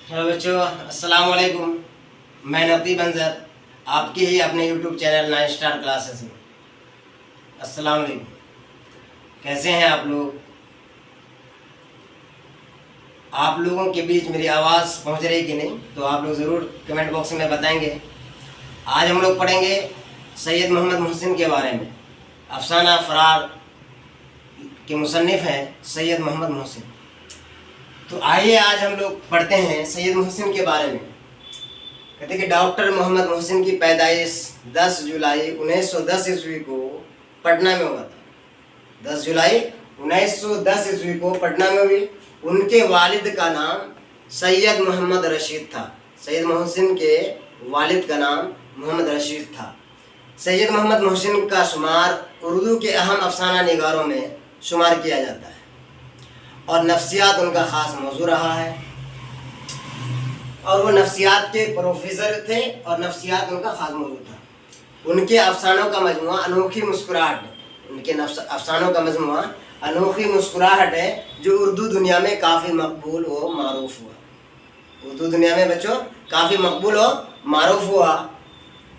Hello बच्चों, अस्सलाम वालेकुम। मैं नबी बंजर आपके ही अपने यूट्यूब चैनल 9 स्टार क्लासेस में। अस्सलाम वालेकुम। कैसे हैं आप लोग? आप लोगों के बीच मेरी आवाज़ पहुंच रही कि नहीं, तो आप लोग ज़रूर कमेंट बॉक्स में बताएंगे। आज हम लोग पढ़ेंगे सैयद मोहम्मद मोहसिन के बारे में। अफसाना फरार के मुसन्निफ़ हैं सैयद मोहम्मद मोहसिन। तो आइए आज हम लोग पढ़ते हैं सैयद मोहसिन के बारे में। कहते हैं कि डॉक्टर मोहम्मद मोहसिन की पैदाइश 10 जुलाई 1910 ईस्वी को पटना में हुआ था। 10 जुलाई 1910 ईस्वी को पटना में हुई। उनके वालिद का नाम सैयद मोहम्मद रशीद था। सैयद मोहसिन के वालिद का नाम मोहम्मद रशीद था। सैयद मोहम्मद मोहसिन का शुमार उर्दू के अहम अफसाना निगारों में शुमार किया जाता है और नफ्सियात उनका ख़ास मौजू रहा है। और वो नफ्सियात के प्रोफेसर थे और नफ्सियात उनका ख़ास मौजू था। उनके अफसानों का मजमुआ अनोखी मुस्कुराहट है। उनके अफसानों का मजमुआ अनोखी मुस्कुराहट है, जो उर्दू दुनिया में काफ़ी मकबूल व मारूफ हुआ। उर्दू दुनिया में बच्चों काफ़ी मकबूल व मारूफ हुआ।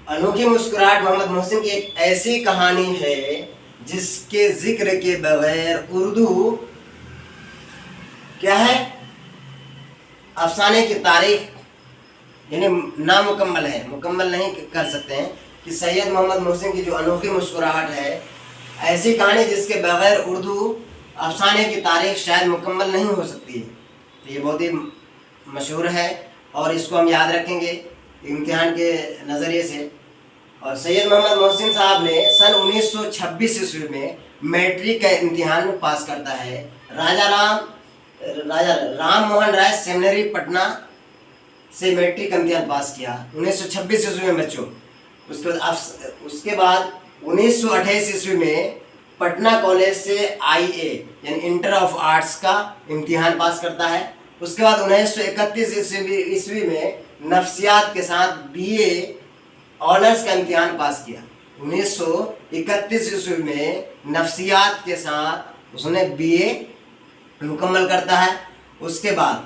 अनोखी मुस्कुराहट मोहम्मद मोहसिन की एक ऐसी कहानी है जिसके ज़िक्र के बगैर उर्दू क्या है, अफसाने की तारीफ यानी नामुकम्मल है, मुकम्मल नहीं कर सकते हैं। कि सैयद मोहम्मद मोहसिन की जो अनोखी मुस्कुराहट है, ऐसी कहानी जिसके बगैर उर्दू अफसाने की तारीफ शायद मुकम्मल नहीं हो सकती है। तो ये बहुत ही मशहूर है और इसको हम याद रखेंगे इम्तिहान के नज़रिए से। और सैयद मोहम्मद मोहसिन साहब ने सन 1926 ईस्वी में मैट्रिक का इम्तिहान पास करता है। राजा राम मोहन राय सेमिनरी पटना से मैट्रिक का इम्तिहान पास किया 1926 ईस्वी में बच्चों। उसके बाद 1928 ईस्वी में पटना कॉलेज से IA यानी इंटर ऑफ आर्ट्स का इम्तिहान पास करता है। उसके बाद 1931 ईस्वी में नफ्सियात के साथ BA ऑनर्स का इम्तिहान पास किया। 1931 ईस्वी में नफ्सियात के साथ उसने BA मुकम्मल करता है। उसके बाद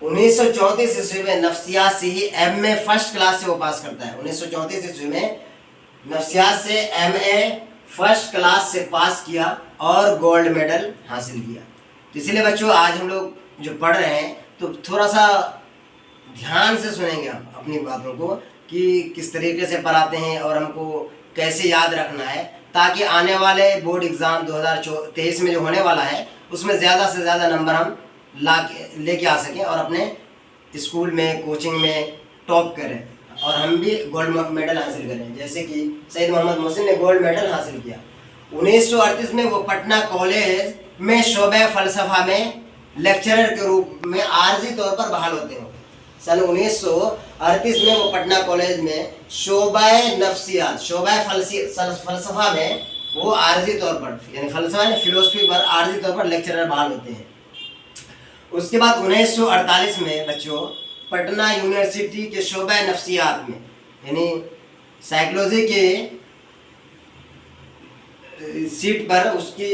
1934 ईस्वी में नफ्सियात से ही MA फर्स्ट क्लास से वो पास करता है। 1934 ईस्वी में नफ्सियात से MA फर्स्ट क्लास से पास किया और गोल्ड मेडल हासिल किया। तो इसलिए बच्चों आज हम लोग जो पढ़ रहे हैं तो थोड़ा सा ध्यान से सुनेंगे हम अपनी बातों को कि किस तरीके से पढ़ाते हैं और हमको कैसे याद रखना है, ताकि आने वाले बोर्ड एग्ज़ाम 2023 में जो होने वाला है उसमें ज़्यादा से ज़्यादा नंबर हम लेके आ सकें और अपने स्कूल में कोचिंग में टॉप करें और हम भी गोल्ड मेडल हासिल करें, जैसे कि सैयद मोहम्मद मोहसिन ने गोल्ड मेडल हासिल किया। 1938 में वो पटना कॉलेज में शोबे फ़लसफ़ा में लेक्चरर के रूप में आर्जी तौर पर बहाल होते हैं। सन 1938 में वो पटना कॉलेज में शोबे नफ्सियात शोबे फ़लसफ़ा में वो आर्जी तौर पर यानी फ़लसफ़ा यानी फ़िलोसफी पर आर्जी तौर पर लेक्चरर बहाल होते हैं। उसके बाद 1948 में बच्चों पटना यूनिवर्सिटी के शोबे नफ्सियात में यानी साइकोलॉजी के सीट पर उसकी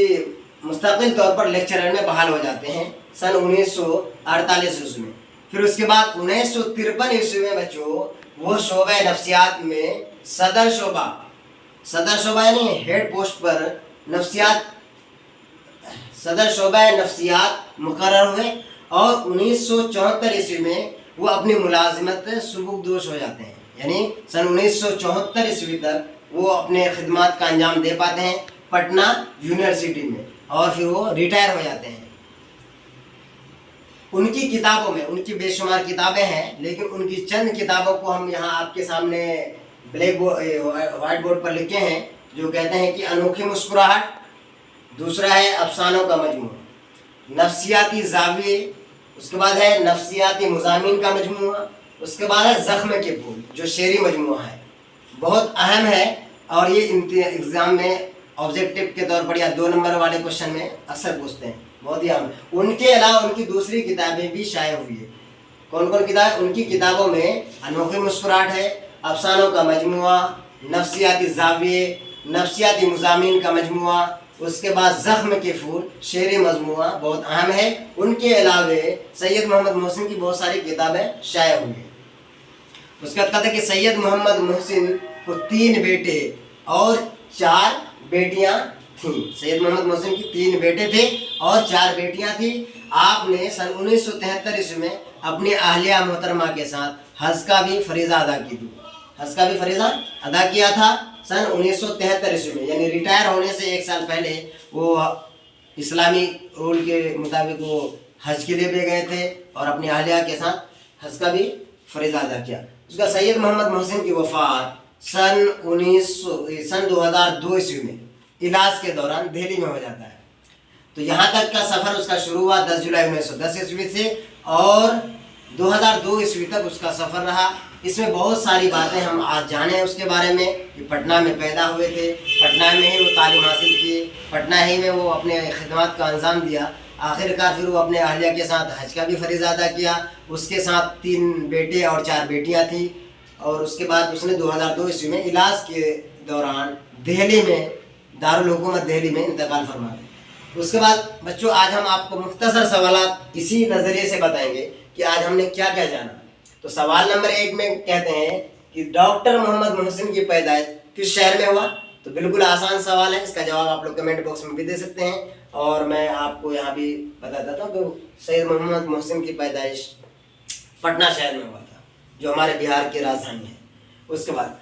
मुस्तकिल तौर पर लेक्चरर में बहाल हो जाते हैं सन 1948 ईस्वी में। फिर उसके बाद 1953 ईस्वी में बच्चों वो शोबे नफ्सियात में सदर शोबा यानी हेड पोस्ट पर सदर शोबा नफ्सियात मुकर्रर हुए और 1974 ईस्वी में वो अपनी मुलाजिमत सुबुकदोश हो जाते हैं। यानी सन 1974 ईस्वी तक वो अपने खिदमात का अंजाम दे पाते हैं पटना यूनिवर्सिटी में और फिर वो रिटायर हो जाते हैं। उनकी किताबों में उनकी बेशुमार किताबें हैं, लेकिन उनकी चंद किताबों को हम यहाँ आपके सामने व्हाइट बोर्ड पर लिखे हैं, जो कहते हैं कि अनोखी मुस्कुराहट, दूसरा है अफसानों का मजमुआ, नफ्सियाती जाविये, उसके बाद है नफ्सियाती मुज़ामिन का मजमुआ, उसके बाद है ज़ख्म के फूल जो शेरी मजमुआ है, बहुत अहम है और ये एग्ज़ाम में ऑब्जेक्टिव के तौर पर या 2 नंबर वाले क्वेश्चन में अक्सर पूछते हैं, बहुत ही अहम। उनके अलावा उनकी दूसरी किताबें भी शाया हुई है। कौन कौन किताब? उनकी किताबों में अनोखी मुस्कुराहट है, अफसानों का मजमुआ, नफ्सियाती जाविये, नफ्सियाती मुज़ामिन का मजमुआ, उसके बाद ज़ख्म के फूल, शेर मजमुआ बहुत अहम है। उनके अलावे सैयद मोहम्मद मोहसिन की बहुत सारी किताबें शाया हुई हैं। उसके बाद कहते हैं कि सैयद मोहम्मद मोहसिन को 3 बेटे और 4 बेटियां थीं। सैयद मोहम्मद मोहसिन की 3 बेटे थे और 4 बेटियां थी। आपने सन 1973 ईस्वी में अपनी अहलिया मोहतरमा के साथ हज का भी फरीज़ा अदा की थी। हज का भी फरीज़ा अदा किया था सन 1973 ईस्वी में, यानी रिटायर होने से 1 साल पहले वो इस्लामी रूल के मुताबिक वो हज के लिए भी गए थे और अपनी अहलिया के साथ हज का भी फरीज़ा अदा किया। उसका सैयद मोहम्मद मोहसिन की वफ़ात सन 2002 ईस्वी में इलाज के दौरान दिल्ली में हो जाता है। तो यहाँ तक का सफ़र उसका शुरू हुआ 10 जुलाई 1910 ईस्वी से और 2002 ईस्वी तक उसका सफ़र रहा। इसमें बहुत सारी बातें हम आज जाने उसके बारे में कि पटना में पैदा हुए थे, पटना में ही वो तालीम हासिल की, पटना ही में वो अपने खिदमत का अंजाम दिया। आखिरकार फिर वो अपने अहलिया के साथ हज का भी फरीज़ा अदा किया। उसके साथ 3 बेटे और 4 बेटियां थी और उसके बाद उसने 2002 ईस्वी में इलाज के दौरान दिल्ली में, दारुल हुकूमत दिल्ली में इंतकाल फरमा गए। उसके बाद बच्चों आज हम आपको मुख्तसर सवालात इसी नज़रिए से बताएंगे कि आज हमने क्या क्या जाना। तो सवाल नंबर 1 में कहते हैं कि डॉक्टर मोहम्मद मोहसिन की पैदाइश किस शहर में हुआ। तो बिल्कुल आसान सवाल है, इसका जवाब आप लोग कमेंट बॉक्स में भी दे सकते हैं। और मैं आपको यहाँ भी बता देता हूँ कि सैयद मोहम्मद मोहसिन की पैदाइश पटना शहर में हुआ था, जो हमारे बिहार की राजधानी है। उसके बाद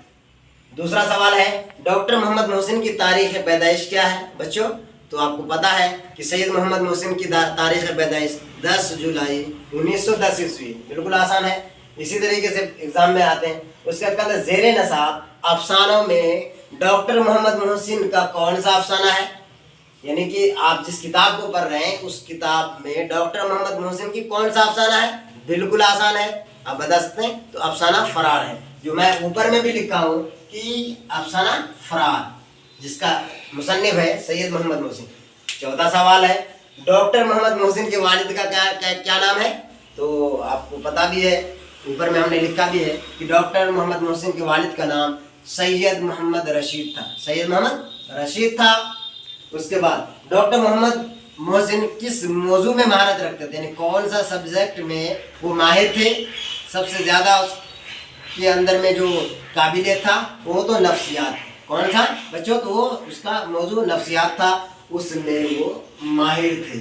दूसरा सवाल है डॉक्टर मोहम्मद मोहसिन की तारीख़ पैदाइश क्या है। बच्चों तो आपको पता है कि सैयद मोहम्मद मोहसिन की तारीख़ पैदाइश 10 जुलाई 1910 ईस्वी, बिल्कुल आसान है, इसी तरीके से एग्जाम में आते हैं। उसके बाद कहते हैं ज़ेरे नसाब अफसानों में डॉक्टर मोहम्मद मोहसिन का कौन सा अफसाना है। यानी कि आप जिस किताब को पढ़ रहे हैं उस किताब में डॉक्टर मोहम्मद मोहसिन की कौन सा अफसाना है। बिल्कुल आसान है, आप बता सकते हैं। तो अफसाना फरार है, जो मैं ऊपर में भी लिखा हूँ कि अफसाना फरार, जिसका मुसन्निफ है सैयद मोहम्मद मोहसिन। चौथा सवाल है डॉक्टर मोहम्मद मोहसिन के वालिद का क्या नाम है। तो आपको पता भी है, ऊपर में हमने लिखा भी है कि डॉक्टर मोहम्मद मोहसिन के वालिद का नाम सैयद मोहम्मद रशीद था। सैयद मोहम्मद रशीद था। उसके बाद डॉक्टर मोहम्मद मोहसिन किस मौजू में महारत रखते थे, यानी कौन सा सब्जेक्ट में वो माहिर थे। सबसे ज़्यादा उसके अंदर में जो काबिलियत था वो तो नफ्सियात। कौन था बच्चों, तो वो उसका मौजू नफ्सियात था, उसमें वो माहिर थे।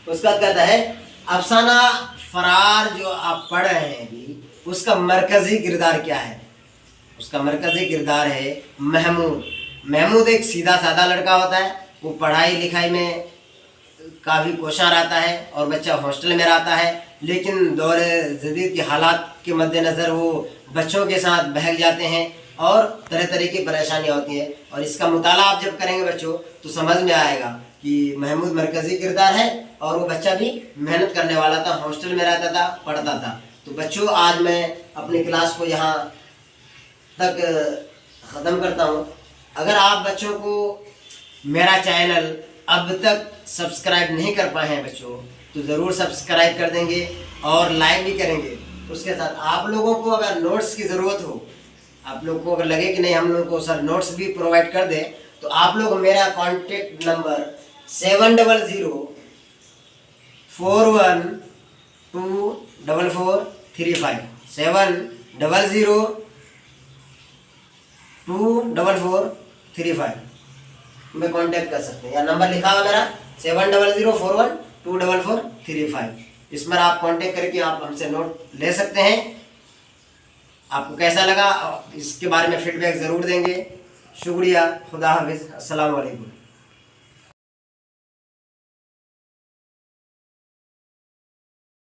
उसका कहता है अफसाना फरार जो आप पढ़ रहे हैं अभी, उसका मरकज़ी किरदार क्या है। उसका मरकज़ी किरदार है महमूद। महमूद एक सीधा साधा लड़का होता है, वो पढ़ाई लिखाई में काफ़ी कोशां रहता है और बच्चा हॉस्टल में रहता है, लेकिन दौर जदीद के हालात के मद्देनज़र वो बच्चों के साथ बहक जाते हैं और तरह तरह की परेशानियाँ होती हैं। और इसका मुताला आप जब करेंगे बच्चों तो समझ में आएगा कि महमूद मरकज़ी किरदार है और वो बच्चा भी मेहनत करने वाला था, हॉस्टल में रहता था, पढ़ता था। तो बच्चों आज मैं अपनी क्लास को यहाँ तक ख़त्म करता हूँ। अगर आप बच्चों को मेरा चैनल अब तक सब्सक्राइब नहीं कर पाए हैं बच्चों, तो ज़रूर सब्सक्राइब कर देंगे और लाइक भी करेंगे। उसके साथ आप लोगों को अगर नोट्स की ज़रूरत हो, आप लोग को अगर लगे कि नहीं हम लोग को सर नोट्स भी प्रोवाइड कर दें, तो आप लोग मेरा कॉन्टेक्ट नंबर 7004124435 70024435 में कांटेक्ट कर सकते हैं, या नंबर लिखा हुआ मेरा 7004124435। इस पर आप कांटेक्ट करके आप हमसे नोट ले सकते हैं। आपको कैसा लगा इसके बारे में फीडबैक ज़रूर देंगे। शुक्रिया, खुदा हाफिज़, अस्सलाम वालेकुम।